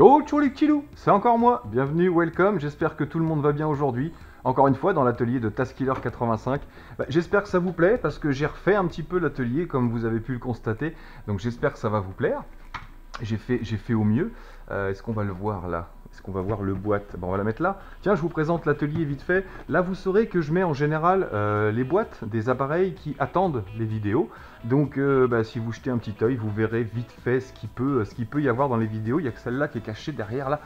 Ciao, ciao les petits loups, c'est encore moi, bienvenue, welcome, j'espère que tout le monde va bien aujourd'hui, encore une fois dans l'atelier de Taskiller 85. J'espère que ça vous plaît parce que j'ai refait un petit peu l'atelier comme vous avez pu le constater, donc j'espère que ça va vous plaire. J'ai fait au mieux. Est-ce qu'on va le voir là? Est-ce qu'on va voir le boîte? Bon, on va la mettre là. Tiens, je vous présente l'atelier vite fait. Là, vous saurez que je mets en général les boîtes des appareils qui attendent les vidéos. Donc, si vous jetez un petit œil, vous verrez vite fait ce qu'il peut y avoir dans les vidéos. Il y a que celle-là qui est cachée derrière là.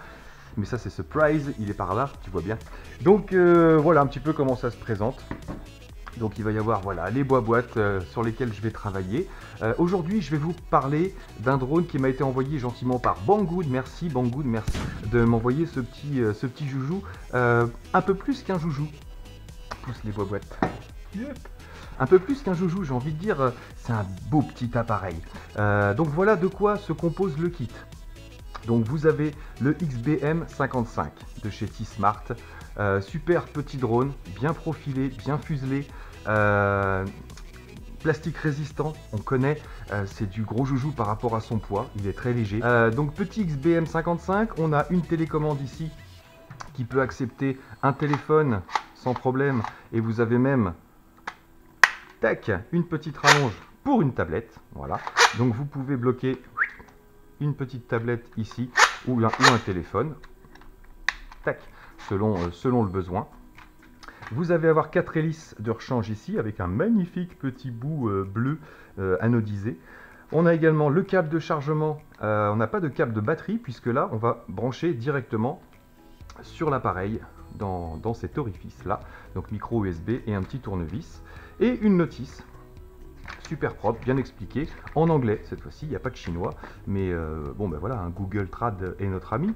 Mais ça, c'est surprise. Il est par là, tu vois bien. Donc, voilà un petit peu comment ça se présente. Donc il va y avoir voilà, les boîtes sur lesquelles je vais travailler. Aujourd'hui, je vais vous parler d'un drone qui m'a été envoyé gentiment par Banggood. Merci Banggood, merci de m'envoyer ce petit joujou. Un peu plus qu'un joujou. Pousse les boîtes. Yep. Un peu plus qu'un joujou, j'ai envie de dire, c'est un beau petit appareil. Donc voilà de quoi se compose le kit. Donc vous avez le XBM55 de chez T-Smart. Super petit drone, bien profilé, bien fuselé, plastique résistant, on connaît, c'est du gros joujou par rapport à son poids, il est très léger. Donc petit XBM55, on a une télécommande ici qui peut accepter un téléphone sans problème, et vous avez même tac, une petite rallonge pour une tablette, voilà. Donc vous pouvez bloquer une petite tablette ici ou un téléphone, tac, selon le besoin. Vous allez avoir 4 hélices de rechange ici avec un magnifique petit bout bleu anodisé. On a également le câble de chargement. On n'a pas de câble de batterie puisque là on va brancher directement sur l'appareil dans cet orifice là. Donc micro USB et un petit tournevis et une notice. Super propre, bien expliqué, en anglais cette fois-ci, il n'y a pas de chinois, mais bon ben voilà, Google Trad est notre ami,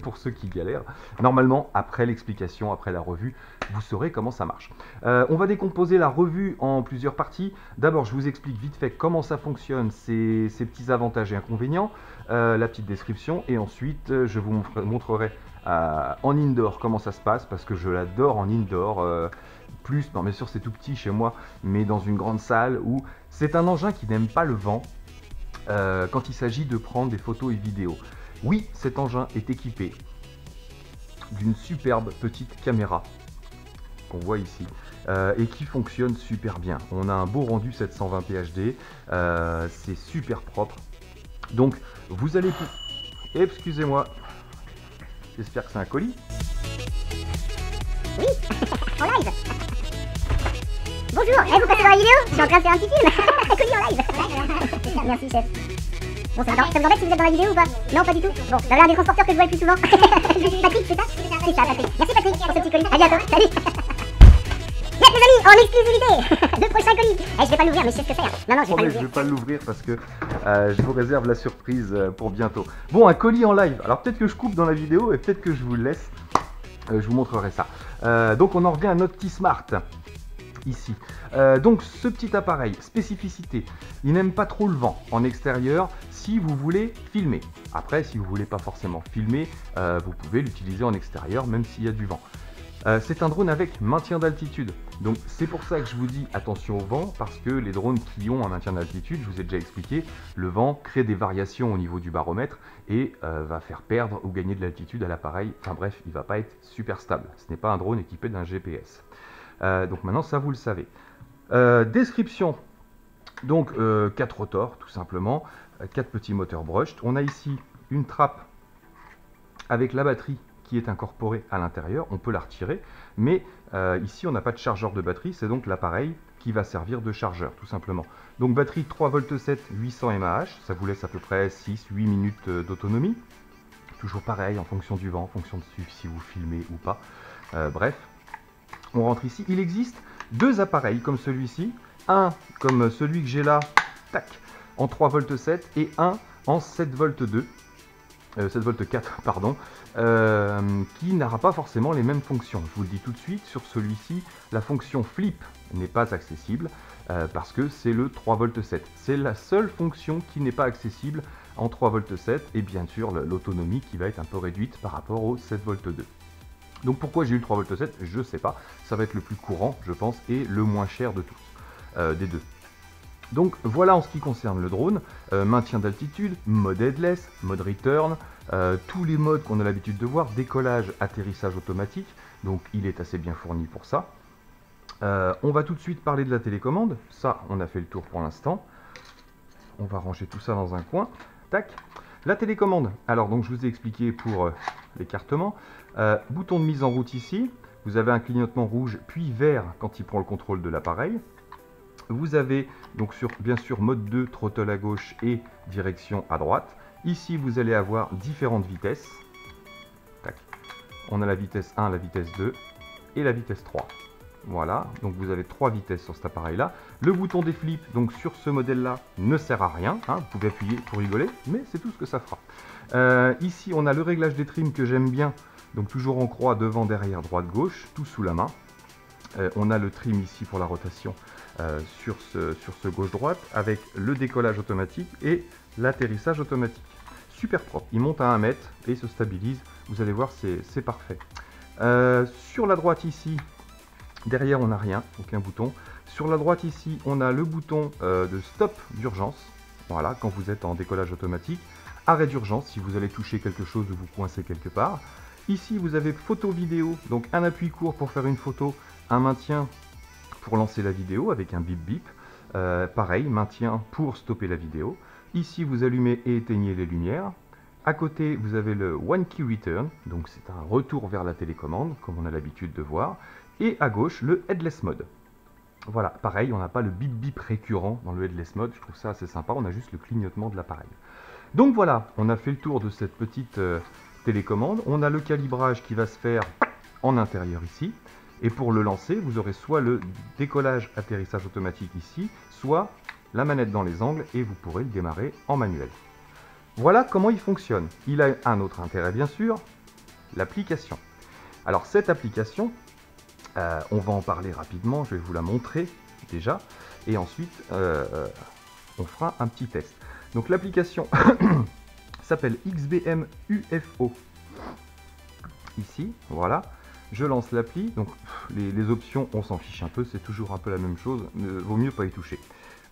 pour ceux qui galèrent. Normalement, après l'explication, après la revue, vous saurez comment ça marche. On va décomposer la revue en plusieurs parties. D'abord, je vous explique vite fait comment ça fonctionne, ces petits avantages et inconvénients, la petite description, et ensuite je vous montrerai en indoor comment ça se passe, parce que je l'adore en indoor. Plus, non bien sûr c'est tout petit chez moi, mais dans une grande salle où c'est un engin qui n'aime pas le vent quand il s'agit de prendre des photos et vidéos. Oui, cet engin est équipé d'une superbe petite caméra qu'on voit ici et qui fonctionne super bien. On a un beau rendu 720p HD, c'est super propre. Donc vous allez... Excusez-moi, j'espère que c'est un colis. Oui, en live. Bonjour, vous passez dans la vidéo? Je suis en train de faire un petit film. Colis en live. Merci chef. Bon, ça vous embête si vous êtes dans la vidéo ou pas? Non, pas du tout. Bon, vous avez un des transporteurs que je vois le plus souvent. Patrick, c'est ça? C'est ça, Patrick. Merci Patrick pour ce petit colis. À bientôt, salut. Yes les amis, en exclusivité, le prochain colis. Je vais pas l'ouvrir, mais je sais ce que c'est. Non, non, je vais pas l'ouvrir. Je vais pas l'ouvrir parce que je vous réserve la surprise pour bientôt. Bon, un colis en live. Alors peut-être que je coupe dans la vidéo et peut-être que je vous le laisse. Je vous montrerai ça. Donc on en revient à notre T-Smart. Ici. Donc ce petit appareil, spécificité, il n'aime pas trop le vent en extérieur si vous voulez filmer. Après, si vous voulez pas forcément filmer, vous pouvez l'utiliser en extérieur même s'il y a du vent. C'est un drone avec maintien d'altitude. Donc c'est pour ça que je vous dis attention au vent, parce que les drones qui ont un maintien d'altitude, je vous ai déjà expliqué, le vent crée des variations au niveau du baromètre et va faire perdre ou gagner de l'altitude à l'appareil. Enfin bref, il ne va pas être super stable. Ce n'est pas un drone équipé d'un GPS. Donc maintenant ça vous le savez. Description, donc 4 rotors tout simplement, 4 petits moteurs brushed. On a ici une trappe avec la batterie qui est incorporée à l'intérieur, on peut la retirer, mais ici on n'a pas de chargeur de batterie, c'est donc l'appareil qui va servir de chargeur tout simplement. Donc batterie 3,7 V 800 mAh, ça vous laisse à peu près 6-8 minutes d'autonomie. Toujours pareil en fonction du vent, en fonction de si vous filmez ou pas. Bref. On rentre ici, il existe 2 appareils comme celui-ci, un comme celui que j'ai là, tac, en 3,7 V et un en 7,2 V, 7,4 V, pardon, qui n'aura pas forcément les mêmes fonctions. Je vous le dis tout de suite, sur celui-ci, la fonction flip n'est pas accessible parce que c'est le 3,7 V. C'est la seule fonction qui n'est pas accessible en 3,7 V et bien sûr l'autonomie qui va être un peu réduite par rapport au 7,2 V. Donc pourquoi j'ai eu le 3,7 V, je ne sais pas. Ça va être le plus courant, je pense, et le moins cher de tous, des deux. Donc voilà en ce qui concerne le drone, maintien d'altitude, mode headless, mode return, tous les modes qu'on a l'habitude de voir, décollage, atterrissage automatique, donc il est assez bien fourni pour ça. On va tout de suite parler de la télécommande, ça on a fait le tour pour l'instant. On va ranger tout ça dans un coin, tac. La télécommande, alors donc je vous ai expliqué pour l'écartement, bouton de mise en route ici, vous avez un clignotement rouge puis vert quand il prend le contrôle de l'appareil. Vous avez donc bien sûr mode 2, throttle à gauche et direction à droite. Ici vous allez avoir différentes vitesses. Tac. On a la vitesse 1, la vitesse 2 et la vitesse 3. Voilà, donc vous avez 3 vitesses sur cet appareil-là. Le bouton des flips, donc sur ce modèle-là, ne sert à rien. Hein, vous pouvez appuyer pour rigoler, mais c'est tout ce que ça fera. Ici, on a le réglage des trims que j'aime bien. Donc toujours en croix, devant, derrière, droite, gauche, tout sous la main. On a le trim ici pour la rotation sur ce gauche-droite, avec le décollage automatique et l'atterrissage automatique. Super propre, il monte à 1 mètre et se stabilise. Vous allez voir, c'est parfait. Sur la droite ici, derrière, on n'a rien, aucun bouton. Sur la droite ici, on a le bouton de stop d'urgence. Voilà, quand vous êtes en décollage automatique. Arrêt d'urgence, si vous allez toucher quelque chose ou vous coincez quelque part. Ici, vous avez photo vidéo, donc un appui court pour faire une photo, un maintien pour lancer la vidéo avec un bip bip. Pareil, maintien pour stopper la vidéo. Ici, vous allumez et éteignez les lumières. À côté, vous avez le One Key Return, donc c'est un retour vers la télécommande, comme on a l'habitude de voir. Et à gauche, le Headless Mode. Voilà, pareil, on n'a pas le bip bip récurrent dans le Headless Mode, je trouve ça assez sympa, on a juste le clignotement de l'appareil. Donc voilà, on a fait le tour de cette petite télécommande. On a le calibrage qui va se faire en intérieur ici. Et pour le lancer, vous aurez soit le décollage atterrissage automatique ici, soit la manette dans les angles et vous pourrez le démarrer en manuel. Voilà comment il fonctionne. Il a un autre intérêt bien sûr, l'application. Alors cette application, on va en parler rapidement, je vais vous la montrer déjà, et ensuite on fera un petit test. Donc l'application s'appelle XBM UFO. Ici, voilà. Je lance l'appli, donc les options, on s'en fiche un peu, c'est toujours un peu la même chose, vaut mieux pas y toucher.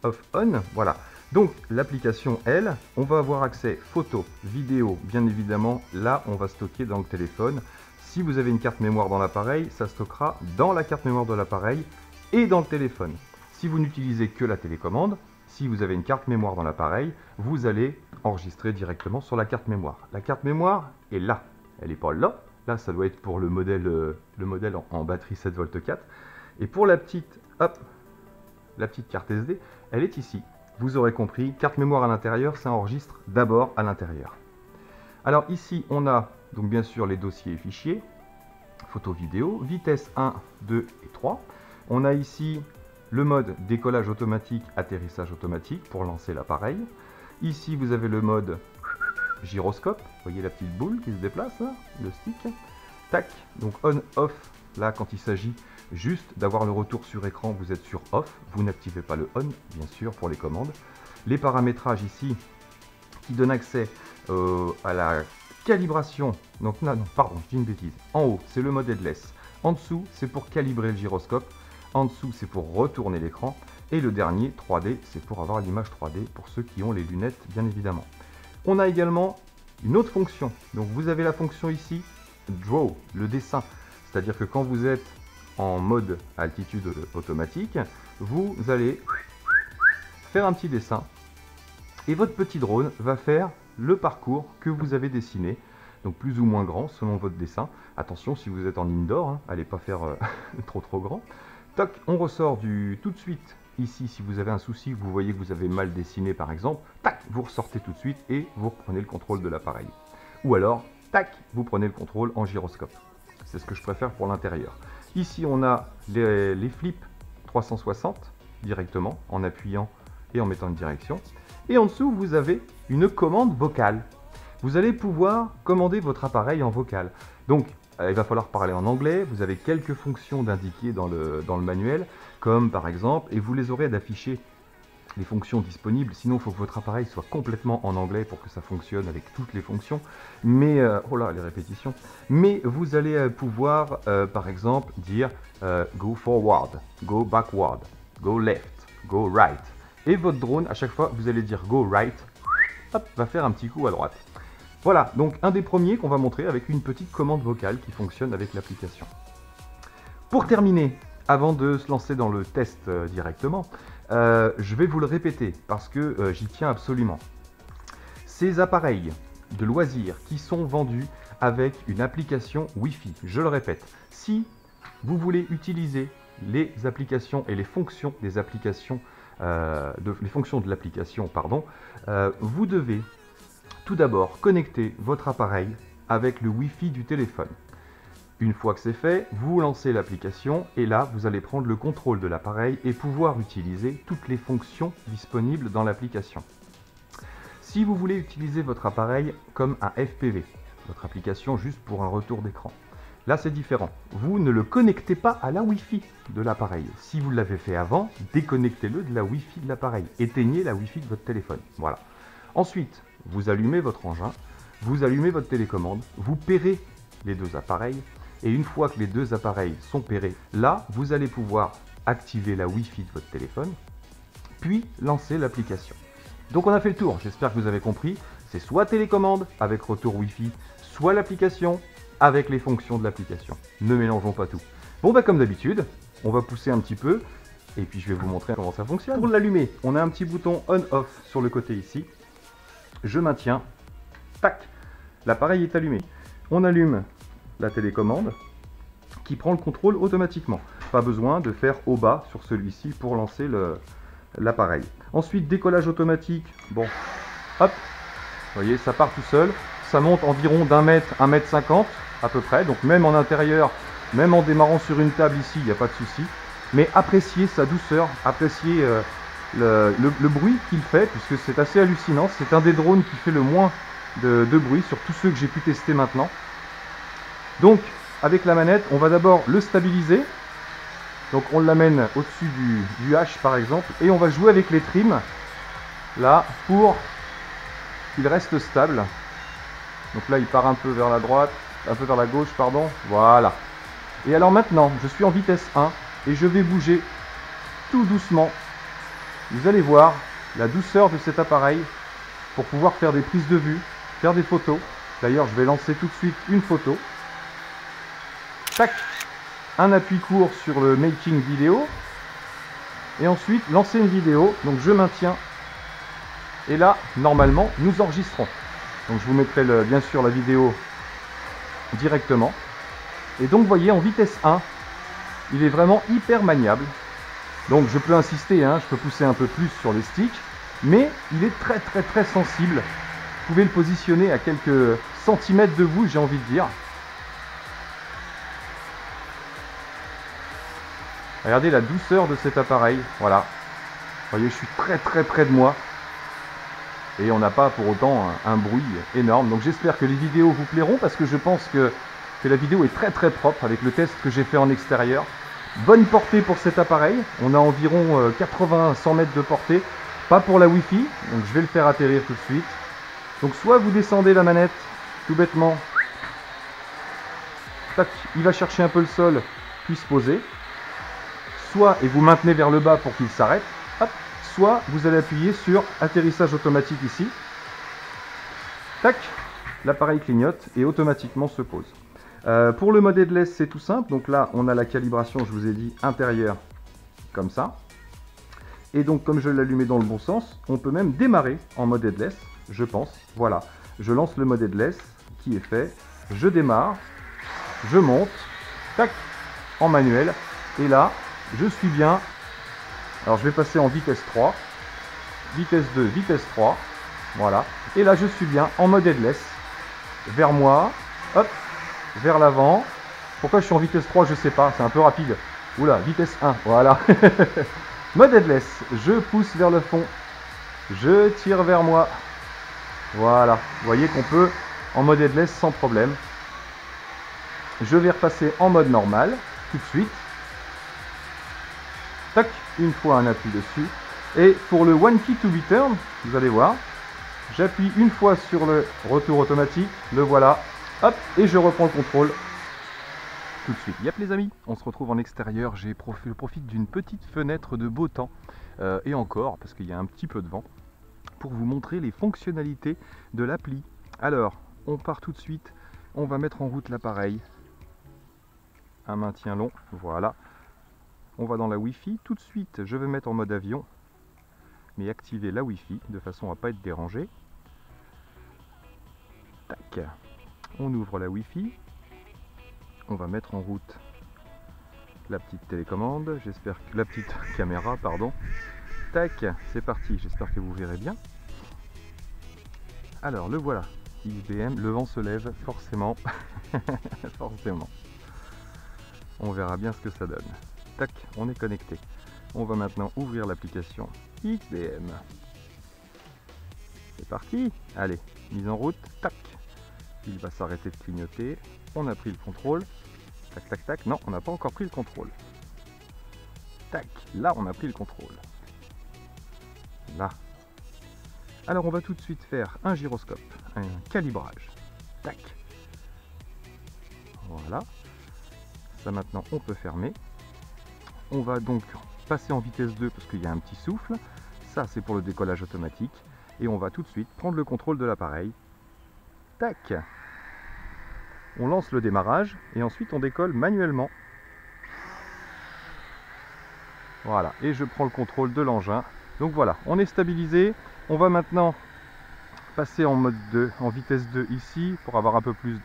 Off, on, voilà. Donc l'application, elle, on va avoir accès photo, vidéo, bien évidemment, là on va stocker dans le téléphone. Si vous avez une carte mémoire dans l'appareil, ça stockera dans la carte mémoire de l'appareil et dans le téléphone. Si vous n'utilisez que la télécommande, si vous avez une carte mémoire dans l'appareil, vous allez enregistrer directement sur la carte mémoire. La carte mémoire est là, elle n'est pas là. Là, ça doit être pour le modèle en batterie 7V4. Et pour la petite, hop, la petite carte SD, elle est ici. Vous aurez compris, carte mémoire à l'intérieur, ça enregistre d'abord à l'intérieur. Alors ici, on a donc bien sûr les dossiers et fichiers, photo vidéo, vitesse 1, 2 et 3. On a ici le mode décollage automatique, atterrissage automatique pour lancer l'appareil. Ici, vous avez le mode gyroscope, vous voyez la petite boule qui se déplace, là, le stick, tac, donc on, off, là quand il s'agit juste d'avoir le retour sur écran, vous êtes sur off, vous n'activez pas le on, bien sûr, pour les commandes. Les paramétrages ici, qui donnent accès à la calibration, donc non, pardon, je dis une bêtise, en haut, c'est le mode headless, en dessous, c'est pour calibrer le gyroscope, en dessous, c'est pour retourner l'écran, et le dernier, 3D, c'est pour avoir l'image 3D, pour ceux qui ont les lunettes, bien évidemment. On a également une autre fonction. Donc vous avez la fonction ici, Draw, le dessin. C'est-à-dire que quand vous êtes en mode altitude automatique, vous allez faire un petit dessin. Et votre petit drone va faire le parcours que vous avez dessiné. Donc plus ou moins grand selon votre dessin. Attention, si vous êtes en indoor, hein, allez pas faire trop grand. Toc, on ressort tout de suite. Ici, si vous avez un souci, vous voyez que vous avez mal dessiné par exemple, tac, vous ressortez tout de suite et vous reprenez le contrôle de l'appareil. Ou alors, tac, vous prenez le contrôle en gyroscope. C'est ce que je préfère pour l'intérieur. Ici, on a les flips 360 directement en appuyant et en mettant une direction. Et en dessous, vous avez une commande vocale. Vous allez pouvoir commander votre appareil en vocal. Donc, il va falloir parler en anglais, vous avez quelques fonctions d'indiquer dans le manuel, comme par exemple, et vous les aurez d'afficher les fonctions disponibles, sinon il faut que votre appareil soit complètement en anglais pour que ça fonctionne avec toutes les fonctions, mais, oh là, les répétitions, mais vous allez pouvoir, par exemple, dire go forward, go backward, go left, go right, Et votre drone, à chaque fois, vous allez dire go right, hop, va faire un petit coup à droite. Voilà, donc un des premiers qu'on va montrer avec une petite commande vocale qui fonctionne avec l'application. Pour terminer, avant de se lancer dans le test directement, je vais vous le répéter parce que j'y tiens absolument. Ces appareils de loisirs qui sont vendus avec une application Wi-Fi, je le répète, si vous voulez utiliser les applications et les fonctions des applications, de l'application, vous devez tout d'abord connecter votre appareil avec le Wi-Fi du téléphone. Une fois que c'est fait, vous lancez l'application et là, vous allez prendre le contrôle de l'appareil et pouvoir utiliser toutes les fonctions disponibles dans l'application. Si vous voulez utiliser votre appareil comme un FPV, votre application juste pour un retour d'écran, là c'est différent. Vous ne le connectez pas à la Wi-Fi de l'appareil. Si vous l'avez fait avant, déconnectez-le de la Wi-Fi de l'appareil. Éteignez la Wi-Fi de votre téléphone. Voilà. Ensuite, vous allumez votre engin, vous allumez votre télécommande, vous pairez les deux appareils. Et une fois que les deux appareils sont pairés, là, vous allez pouvoir activer la Wi-Fi de votre téléphone, puis lancer l'application. Donc on a fait le tour, j'espère que vous avez compris. C'est soit télécommande avec retour Wi-Fi, soit l'application avec les fonctions de l'application. Ne mélangeons pas tout. Bon, bah comme d'habitude, on va pousser un petit peu, et puis je vais vous montrer comment ça fonctionne. Pour l'allumer, on a un petit bouton on-off sur le côté ici. Je maintiens, tac, l'appareil est allumé. On allume la télécommande qui prend le contrôle automatiquement. Pas besoin de faire au bas sur celui-ci pour lancer l'appareil. Ensuite, décollage automatique. Bon, hop, vous voyez, ça part tout seul. Ça monte environ d'1 mètre, 1 mètre 50 à peu près. Donc même en intérieur, même en démarrant sur une table ici, il n'y a pas de souci. Mais appréciez sa douceur, appréciez le bruit qu'il fait, puisque c'est assez hallucinant. C'est un des drones qui fait le moins de bruit sur tous ceux que j'ai pu tester maintenant. Donc, avec la manette, on va d'abord le stabiliser. Donc, on l'amène au-dessus du H, par exemple, et on va jouer avec les trims, là, pour qu'il reste stable. Donc là, il part un peu vers la droite, un peu vers la gauche, pardon. Voilà. Et alors maintenant, je suis en vitesse 1, et je vais bouger tout doucement. Vous allez voir la douceur de cet appareil pour pouvoir faire des prises de vue, faire des photos. D'ailleurs, je vais lancer tout de suite une photo. Tac, un appui court sur le making vidéo et ensuite lancer une vidéo. Donc je maintiens et là normalement nous enregistrons. Donc je vous mettrai bien sûr la vidéo directement. Et donc vous voyez, en vitesse 1, il est vraiment hyper maniable. Donc je peux insister, je peux pousser un peu plus sur les sticks, mais il est très sensible. Vous pouvez le positionner à quelques centimètres de vous, j'ai envie de dire. Regardez la douceur de cet appareil, voilà. Vous voyez, je suis très près de moi. Et on n'a pas pour autant un bruit énorme. Donc j'espère que les vidéos vous plairont, parce que je pense que la vidéo est très propre avec le test que j'ai fait en extérieur. Bonne portée pour cet appareil. On a environ 80-100 mètres de portée. Pas pour la Wi-Fi, donc je vais le faire atterrir tout de suite. Donc soit vous descendez la manette, tout bêtement. Tac, il va chercher un peu le sol, puis se poser. Soit, et vous maintenez vers le bas pour qu'il s'arrête, hop, soit vous allez appuyer sur atterrissage automatique ici. Tac, l'appareil clignote et automatiquement se pose. Pour le mode headless, c'est tout simple. Donc là, on a la calibration, je vous ai dit, intérieure, comme ça. Et donc, comme je l'ai allumé dans le bon sens, on peut même démarrer en mode headless, je pense. Voilà, je lance le mode headless qui est fait. Je démarre, je monte, tac, en manuel. Et là, je suis bien. Alors, je vais passer en vitesse 3, vitesse 2, vitesse 3. Voilà. Et là, je suis bien en mode headless. Vers moi, hop, vers l'avant. Pourquoi je suis en vitesse 3, je sais pas, c'est un peu rapide. Oula, vitesse 1, voilà. Mode headless, je pousse vers le fond, je tire vers moi. Voilà, vous voyez qu'on peut en mode headless sans problème. Je vais repasser en mode normal, tout de suite. Tac, une fois un appui dessus. Et pour le one key to return, vous allez voir, j'appuie une fois sur le retour automatique, le voilà, hop, et je reprends le contrôle. tout de suite. Yep les amis, on se retrouve en extérieur. Je profite d'une petite fenêtre de beau temps, et encore, parce qu'il y a un petit peu de vent, pour vous montrer les fonctionnalités de l'appli. Alors, on part tout de suite, on va mettre en route l'appareil. Un maintien long, voilà. On va dans la Wi-Fi. Tout de suite, je vais mettre en mode avion, mais activer la Wi-Fi de façon à ne pas être dérangé. Tac. On ouvre la Wi-Fi. On va mettre en route la petite télécommande. J'espère que la petite caméra, pardon. Tac, c'est parti. J'espère que vous verrez bien. Alors, le voilà. XBM, le vent se lève, forcément. Forcément. On verra bien ce que ça donne. Tac, on est connecté. On va maintenant ouvrir l'application XBM. C'est parti. Allez, mise en route. Tac. Il va s'arrêter de clignoter. On a pris le contrôle. Tac, tac, tac. Non, on n'a pas encore pris le contrôle. Tac. Là, on a pris le contrôle. Là. Alors, on va tout de suite faire un gyroscope, un calibrage. Tac. Voilà. Ça, maintenant, on peut fermer. On va donc passer en vitesse 2 parce qu'il y a un petit souffle. Ça, c'est pour le décollage automatique. Et on va tout de suite prendre le contrôle de l'appareil. Tac. On lance le démarrage et ensuite on décolle manuellement. Voilà. Et je prends le contrôle de l'engin. Donc voilà, on est stabilisé. On va maintenant passer en mode 2, en vitesse 2 ici pour avoir un peu plus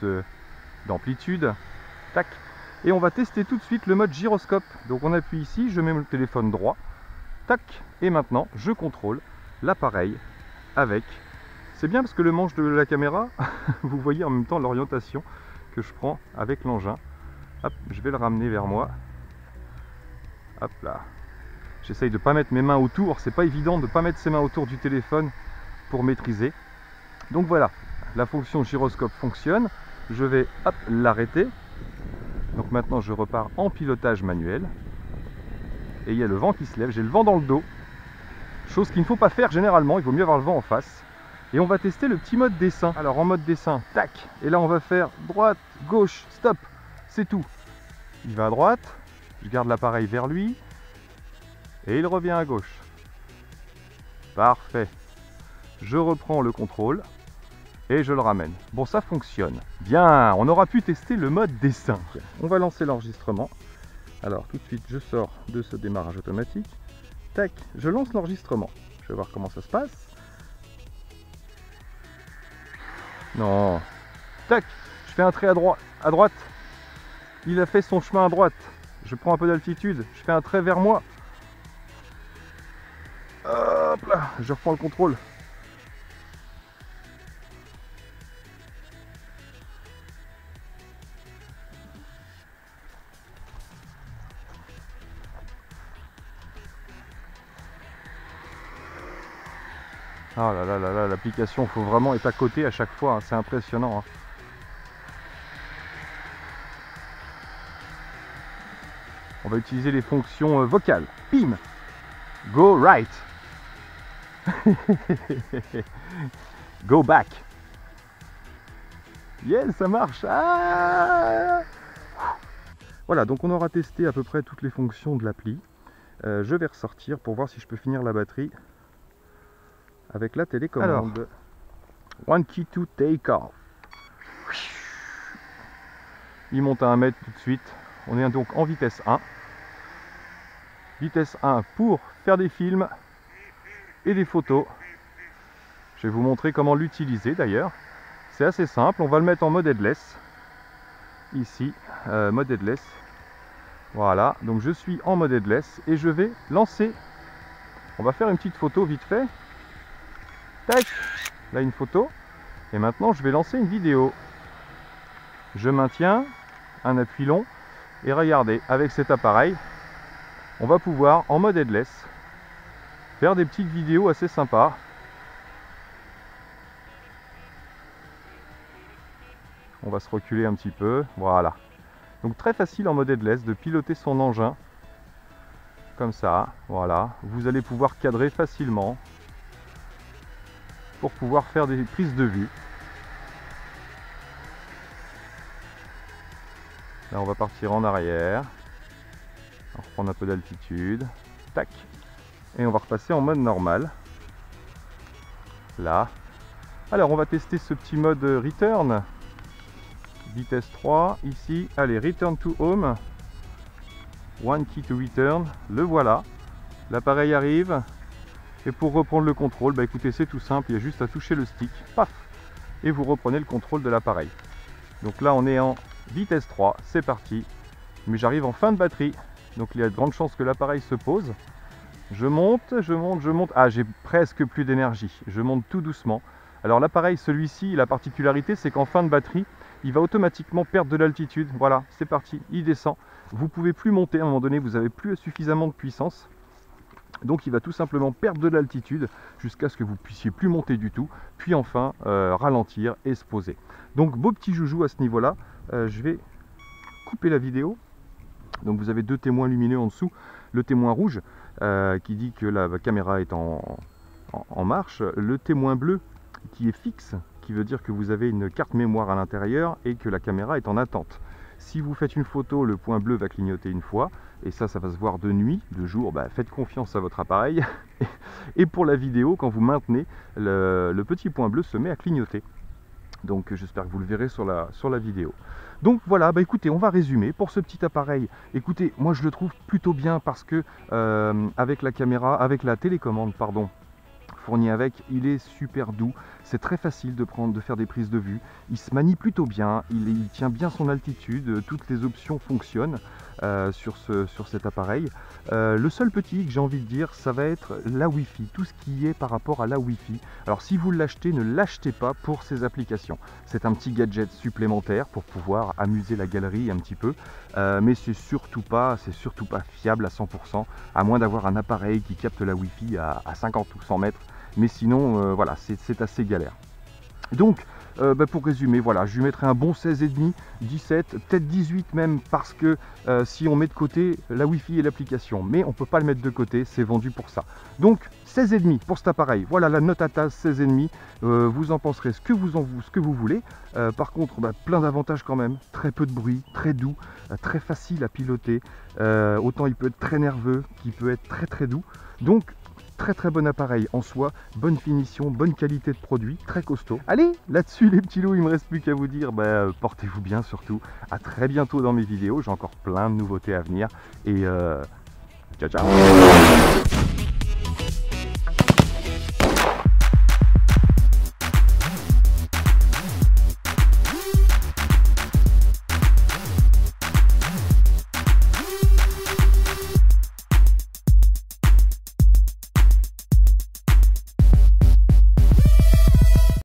d'amplitude. Tac. Et on va tester tout de suite le mode gyroscope. Donc on appuie ici, je mets le téléphone droit. Tac. Et maintenant, je contrôle l'appareil avec... C'est bien parce que le manche de la caméra, vous voyez en même temps l'orientation que je prends avec l'engin. Hop, je vais le ramener vers moi. Hop là. J'essaye de ne pas mettre mes mains autour. C'est pas évident de ne pas mettre ses mains autour du téléphone pour maîtriser. Donc voilà, la fonction gyroscope fonctionne. Je vais hop l'arrêter. Donc maintenant je repars en pilotage manuel. Et il y a le vent qui se lève, j'ai le vent dans le dos. Chose qu'il ne faut pas faire généralement, il vaut mieux avoir le vent en face. Et on va tester le petit mode dessin. Alors en mode dessin, tac. Et là on va faire droite, gauche, stop. C'est tout. Il va à droite, je garde l'appareil vers lui. Et il revient à gauche. Parfait. Je reprends le contrôle. Et je le ramène. Bon, ça fonctionne. Bien, on aura pu tester le mode dessin. On va lancer l'enregistrement. Alors, tout de suite, je sors de ce démarrage automatique. Tac, je lance l'enregistrement. Je vais voir comment ça se passe. Non. Tac, je fais un trait à droite. Il a fait son chemin à droite. Je prends un peu d'altitude. Je fais un trait vers moi. Hop là, je reprends le contrôle. Ah là là là là, l'application, il faut vraiment être à côté à chaque fois, hein, c'est impressionnant. Hein. On va utiliser les fonctions vocales. Pim! Go right! Go back! Yes, ça marche! Ah, voilà, donc on aura testé à peu près toutes les fonctions de l'appli. Je vais ressortir pour voir si je peux finir la batterie avec la télécommande. Alors, 1 key to take off. Il monte à 1 mètre tout de suite. On est donc en vitesse 1. Vitesse 1 pour faire des films et des photos. Je vais vous montrer comment l'utiliser d'ailleurs. C'est assez simple. On va le mettre en mode headless. Ici, mode headless. Voilà, donc je suis en mode headless et je vais lancer. On va faire une petite photo vite fait. Tac, là une photo. Et maintenant je vais lancer une vidéo. Je maintiens un appui long. Et regardez, avec cet appareil, on va pouvoir, en mode headless, faire des petites vidéos assez sympas. On va se reculer un petit peu, voilà. Donc très facile en mode headless de piloter son engin. Comme ça, voilà. Vous allez pouvoir cadrer facilement pour pouvoir faire des prises de vue. Là on va partir en arrière. On va reprendre un peu d'altitude. Tac. Et on va repasser en mode normal. Là. Alors on va tester ce petit mode return. Vitesse 3 ici. Allez, return to home. One key to return. Le voilà. L'appareil arrive. Et pour reprendre le contrôle, bah écoutez, c'est tout simple. Il y a juste à toucher le stick. Paf. Et vous reprenez le contrôle de l'appareil. Donc là on est en vitesse 3. C'est parti. Mais j'arrive en fin de batterie. Donc il y a de grandes chances que l'appareil se pose. Je monte, je monte, je monte. Ah, j'ai presque plus d'énergie. Je monte tout doucement. Alors l'appareil, celui-ci, la particularité, c'est qu'en fin de batterie, il va automatiquement perdre de l'altitude. Voilà, c'est parti, il descend. Vous ne pouvez plus monter, à un moment donné, vous n'avez plus suffisamment de puissance. Donc il va tout simplement perdre de l'altitude jusqu'à ce que vous puissiez plus monter du tout. Puis enfin, ralentir et se poser. Donc beau petit joujou à ce niveau-là. Je vais couper la vidéo. Donc vous avez deux témoins lumineux en dessous. Le témoin rouge qui dit que la caméra est en marche. Le témoin bleu qui est fixe, qui veut dire que vous avez une carte mémoire à l'intérieur et que la caméra est en attente. Si vous faites une photo, le point bleu va clignoter une fois, et ça va se voir de nuit, de jour, bah, faites confiance à votre appareil. Et pour la vidéo, quand vous maintenez, le petit point bleu se met à clignoter. Donc j'espère que vous le verrez sur la vidéo. Donc voilà, bah écoutez, on va résumer pour ce petit appareil. Écoutez, moi je le trouve plutôt bien parce que avec la caméra, avec la télécommande, pardon, fourni avec, il est super doux, c'est très facile de faire des prises de vue, il se manie plutôt bien, il tient bien son altitude, toutes les options fonctionnent sur cet appareil. Le seul petit que j'ai envie de dire, ça va être la Wi-Fi, tout ce qui est par rapport à la Wi-Fi. Alors si vous l'achetez, ne l'achetez pas pour ces applications. C'est un petit gadget supplémentaire pour pouvoir amuser la galerie un petit peu, mais c'est surtout pas fiable à 100%, à moins d'avoir un appareil qui capte la Wi-Fi à 50 ou 100 mètres. Mais sinon, voilà, c'est assez galère. Donc, pour résumer, voilà, je lui mettrai un bon 16,5, 17, peut-être 18 même, parce que si on met de côté la Wi-Fi et l'application, mais on ne peut pas le mettre de côté, c'est vendu pour ça. Donc, 16,5 pour cet appareil. Voilà la note à tasse, 16,5. Vous en penserez ce que vous voulez. Par contre, plein d'avantages quand même. Très peu de bruit, très doux, très facile à piloter. Autant il peut être très nerveux, qu'il peut être très très doux. Donc, très bon appareil en soi, bonne finition, bonne qualité de produit, très costaud. Allez, là-dessus les petits loups, il me reste plus qu'à vous dire, portez-vous bien surtout. À très bientôt dans mes vidéos, j'ai encore plein de nouveautés à venir. Et ciao ciao.